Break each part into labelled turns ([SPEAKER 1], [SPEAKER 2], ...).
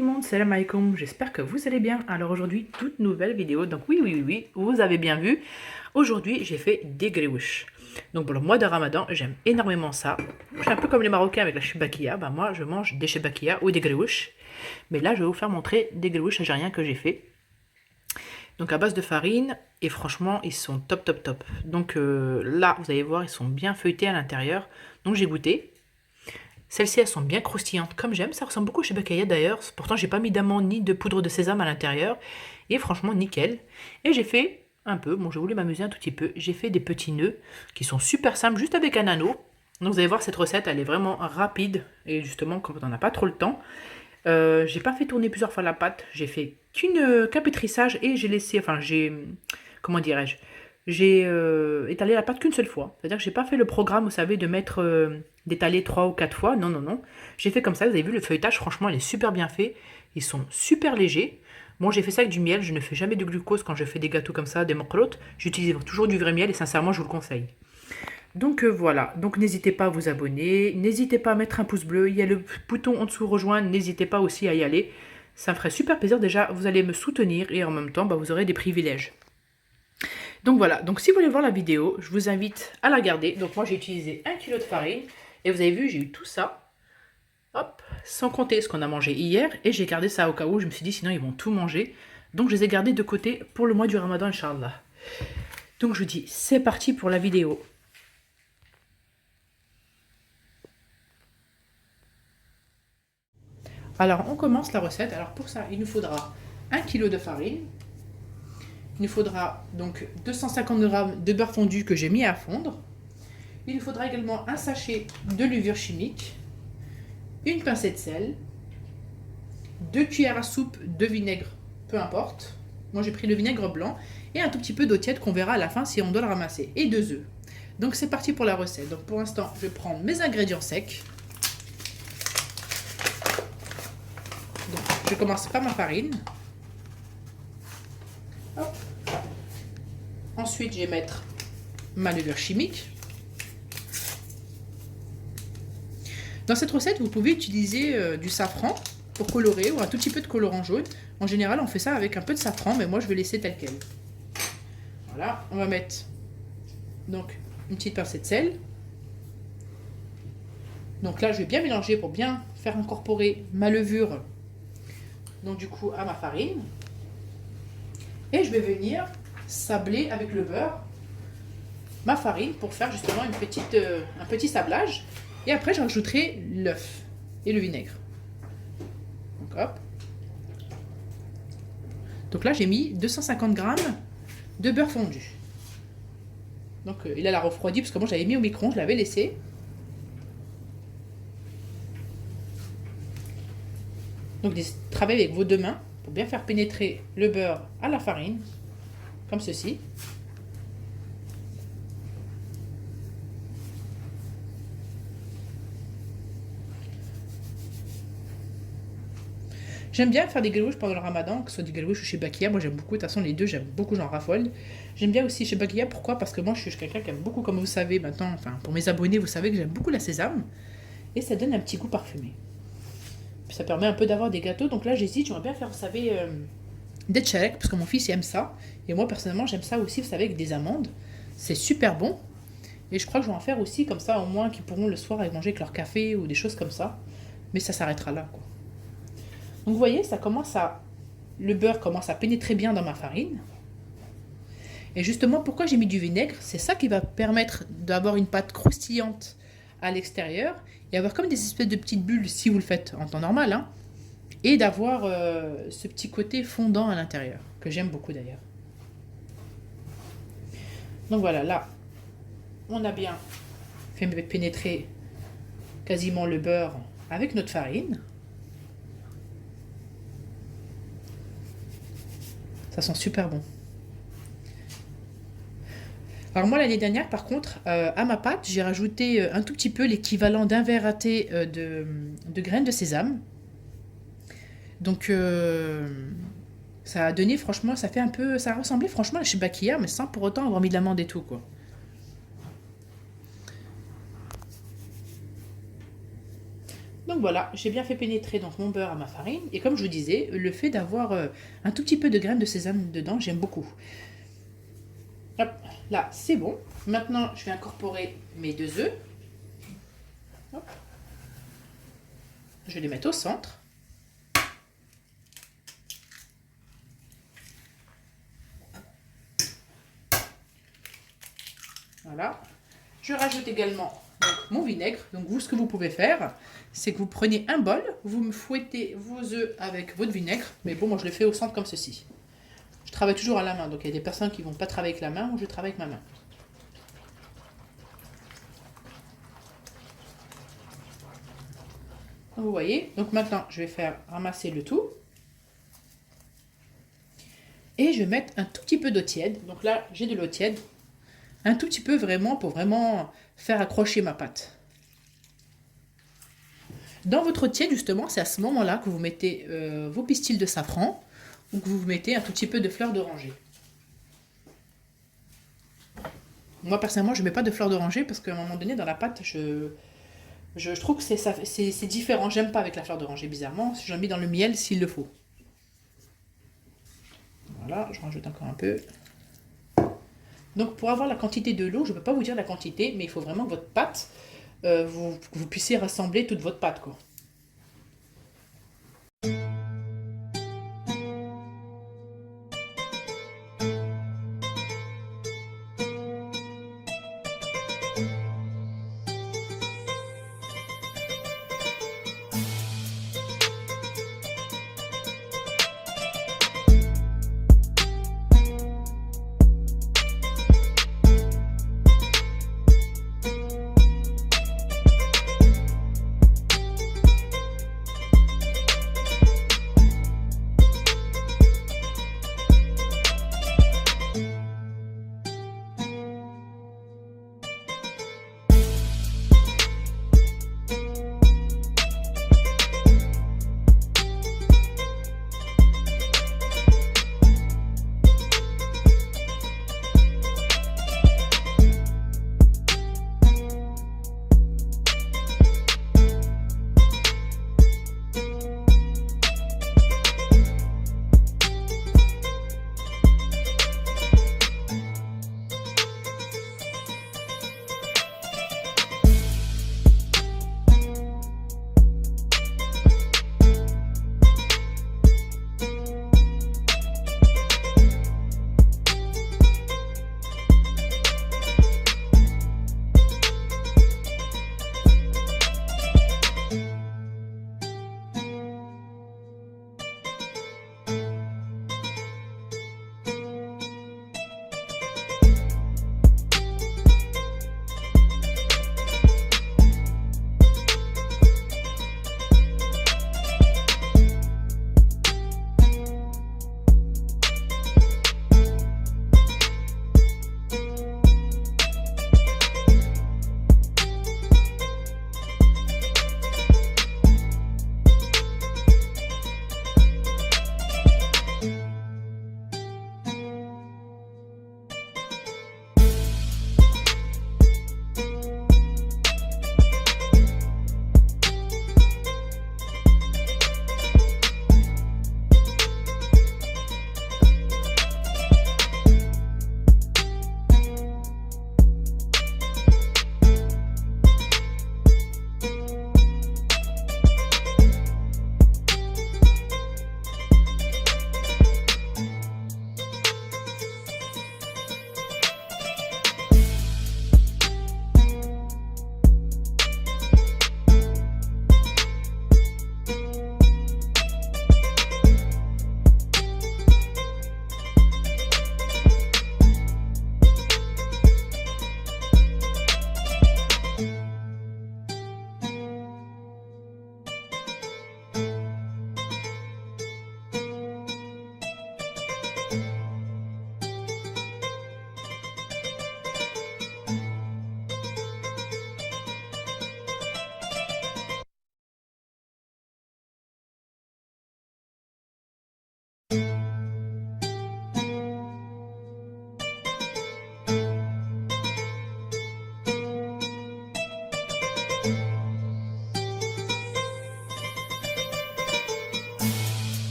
[SPEAKER 1] le monde, salam alaikum, j'espère que vous allez bien. Alors aujourd'hui, toute nouvelle vidéo, donc oui, vous avez bien vu. Aujourd'hui, j'ai fait des grewouches. Donc pour le mois de Ramadan, j'aime énormément ça. Je suis un peu comme les Marocains avec la chebakia, bah moi je mange des chebakia ou des grewouches. Mais là, je vais vous faire montrer des grewouches algériens que j'ai fait. Donc à base de farine, et franchement, ils sont top. Donc là, vous allez voir, ils sont bien feuilletés à l'intérieur. Donc j'ai goûté. Celles-ci, elles sont bien croustillantes, comme j'aime. Ça ressemble beaucoup chez Bakaya d'ailleurs. Pourtant, j'ai pas mis d'amande ni de poudre de sésame à l'intérieur. Et franchement, nickel. Et j'ai fait un peu, bon, j'ai voulu m'amuser un tout petit peu. J'ai fait des petits nœuds qui sont super simples, juste avec un anneau. Donc vous allez voir, cette recette, elle est vraiment rapide. Et justement, quand on n'a pas trop le temps, j'ai pas fait tourner plusieurs fois la pâte. J'ai fait qu'un pétrissage et j'ai laissé, enfin, comment dirais-je, j'ai étalé la pâte qu'une seule fois. C'est-à-dire que j'ai pas fait le programme, vous savez, de mettre d'étaler 3 ou 4 fois. Non. J'ai fait comme ça, vous avez vu, le feuilletage, franchement, il est super bien fait. Ils sont super légers. Bon, j'ai fait ça avec du miel. Je ne fais jamais de glucose quand je fais des gâteaux comme ça, des mokrotes. J'utilise toujours du vrai miel et sincèrement, je vous le conseille. Donc voilà, donc n'hésitez pas à vous abonner, n'hésitez pas à mettre un pouce bleu, il y a le bouton en dessous rejoindre, n'hésitez pas aussi à y aller. Ça me ferait super plaisir, déjà vous allez me soutenir et en même temps vous aurez des privilèges. Donc voilà, donc si vous voulez voir la vidéo, je vous invite à la regarder. Donc moi j'ai utilisé 1 kg de farine et vous avez vu j'ai eu tout ça, hop, sans compter ce qu'on a mangé hier et j'ai gardé ça au cas où, je me suis dit sinon ils vont tout manger. Donc je les ai gardés de côté pour le mois du Ramadan, Inch'Allah. Donc je vous dis c'est parti pour la vidéo. Alors, on commence la recette. Alors, pour ça, il nous faudra 1 kg de farine. Il nous faudra donc 250 g de beurre fondu que j'ai mis à fondre. Il nous faudra également un sachet de levure chimique, une pincée de sel, 2 cuillères à soupe de vinaigre, peu importe. Moi, j'ai pris le vinaigre blanc et un tout petit peu d'eau tiède qu'on verra à la fin si on doit le ramasser. Et 2 œufs. Donc, c'est parti pour la recette. Donc, pour l'instant, je vais prendre mes ingrédients secs. Donc, je commence par ma farine. Hop. Ensuite, je vais mettre ma levure chimique. Dans cette recette, vous pouvez utiliser du safran pour colorer ou un tout petit peu de colorant jaune. En général, on fait ça avec un peu de safran, mais moi, je vais laisser tel quel. Voilà, on va mettre donc une petite pincée de sel. Donc là, je vais bien mélanger pour bien faire incorporer ma levure, donc du coup, à ma farine. Et je vais venir sabler avec le beurre ma farine pour faire justement un petit sablage. Et après, j'en rajouterai l'œuf et le vinaigre. Donc hop. Donc là, j'ai mis 250 g de beurre fondu. Donc il a refroidi parce que moi, j'avais mis au micro-ondes, je l'avais laissé. Donc travaillez avec vos deux mains pour bien faire pénétrer le beurre à la farine, comme ceci. J'aime bien faire des grewouches pendant le Ramadan, que ce soit du grewouches ou chez Bakia. Moi j'aime beaucoup, de toute façon les deux j'aime beaucoup, j'en raffole. J'aime bien aussi chez Bakia, pourquoi? Parce que moi je suis quelqu'un qui aime beaucoup, comme vous savez maintenant, enfin pour mes abonnés, vous savez que j'aime beaucoup la sésame. Et ça donne un petit goût parfumé. Puis ça permet un peu d'avoir des gâteaux, donc là j'hésite, j'aimerais bien faire, vous savez, des tchalek, parce que mon fils il aime ça. Et moi personnellement j'aime ça aussi, vous savez, avec des amandes. C'est super bon. Et je crois que je vais en faire aussi, comme ça au moins qu'ils pourront le soir aller manger avec leur café ou des choses comme ça. Mais ça s'arrêtera là, quoi. Donc vous voyez, le beurre commence à pénétrer bien dans ma farine. Et justement, pourquoi j'ai mis du vinaigre? C'est ça qui va permettre d'avoir une pâte croustillante à l'extérieur et avoir comme des espèces de petites bulles si vous le faites en temps normal, hein, et d'avoir ce petit côté fondant à l'intérieur, que j'aime beaucoup d'ailleurs. Donc voilà, là, on a bien fait pénétrer quasiment le beurre avec notre farine. Ça sent super bon. Alors moi l'année dernière par contre, à ma pâte, j'ai rajouté un tout petit peu l'équivalent d'un verre à thé de graines de sésame. Donc ça a donné franchement, ça a ressemblé franchement à chez Bakia, mais sans pour autant avoir mis de l'amande et tout, quoi. Donc Donc voilà, j'ai bien fait pénétrer donc mon beurre à ma farine. Et comme je vous disais, le fait d'avoir un tout petit peu de graines de sésame dedans, j'aime beaucoup. Hop, là, c'est bon. Maintenant, je vais incorporer mes 2 œufs. Hop. Je vais les mettre au centre. Voilà. Je rajoute également donc, mon vinaigre. Donc vous, ce que vous pouvez faire, c'est que vous prenez un bol, vous me fouettez vos œufs avec votre vinaigre. Mais bon, moi je le fais au centre comme ceci. Je travaille toujours à la main, donc il y a des personnes qui ne vont pas travailler avec la main, moi je travaille avec ma main. Donc, vous voyez, donc maintenant je vais faire ramasser le tout. Et je vais mettre un tout petit peu d'eau tiède. Donc là, j'ai de l'eau tiède. Un tout petit peu vraiment pour vraiment faire accrocher ma pâte. Dans votre eau tiède, justement, c'est à ce moment-là que vous mettez vos pistils de safran ou que vous mettez un tout petit peu de fleurs d'oranger. Moi, personnellement, je ne mets pas de fleurs d'oranger parce qu'à un moment donné, dans la pâte, je trouve que c'est différent. J'aime pas avec la fleur d'oranger, bizarrement. J'en mets dans le miel s'il le faut. Voilà, je rajoute encore un peu. Donc pour avoir la quantité de l'eau, je ne peux pas vous dire la quantité, mais il faut vraiment que votre pâte, vous puissiez rassembler toute votre pâte, quoi.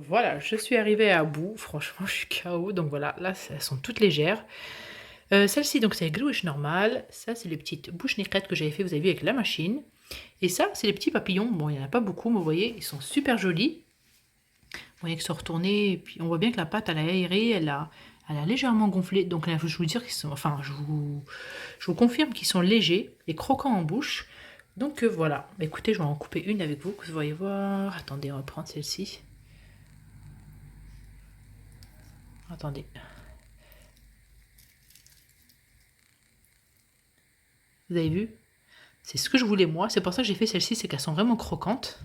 [SPEAKER 1] voilà, je suis arrivée à bout. Franchement, je suis KO. Donc voilà, là, elles sont toutes légères. Celle-ci, donc c'est les glouches normales. Ça, c'est les petites bouches nécrettes que j'avais fait, vous avez vu, avec la machine. Et ça, c'est les petits papillons. Bon, il n'y en a pas beaucoup, mais vous voyez, ils sont super jolis. Vous voyez qu'ils sont retournés. Et puis, on voit bien que la pâte, elle a aéré, elle a légèrement gonflé. Donc là, je vous dire qu'ils sont... Enfin, je vous confirme qu'ils sont légers et croquants en bouche. Donc voilà. Bah, écoutez, je vais en couper une avec vous, que vous voyez voir. Attendez, on va prendre celle-ci. Attendez. Vous avez vu? C'est ce que je voulais moi. C'est pour ça que j'ai fait celle-ci, c'est qu'elles sont vraiment croquantes.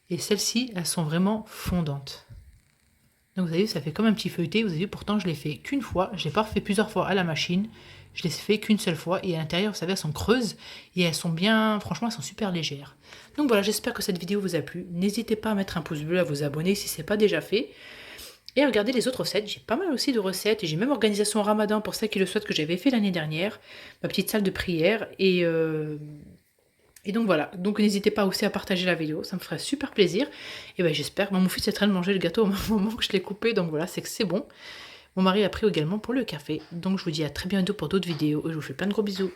[SPEAKER 1] Et celles-ci, elles sont vraiment fondantes. Donc vous avez vu, ça fait comme un petit feuilleté. Vous avez vu, pourtant je l'ai fait qu'une fois. Je l'ai pas refait plusieurs fois à la machine. Je l'ai fait qu'une seule fois. Et à l'intérieur, vous savez, elles sont creuses. Et elles sont bien, franchement, elles sont super légères. Donc voilà, j'espère que cette vidéo vous a plu. N'hésitez pas à mettre un pouce bleu, à vous abonner si ce n'est pas déjà fait. Et regardez les autres recettes, j'ai pas mal aussi de recettes, et j'ai même organisation Ramadan pour celles qui le souhaitent que j'avais fait l'année dernière, ma petite salle de prière, et donc voilà, donc n'hésitez pas aussi à partager la vidéo, ça me ferait super plaisir, et ben j'espère, mon fils est en train de manger le gâteau au moment que je l'ai coupé, donc voilà, c'est que c'est bon. Mon mari a pris également pour le café, donc je vous dis à très bientôt pour d'autres vidéos, et je vous fais plein de gros bisous.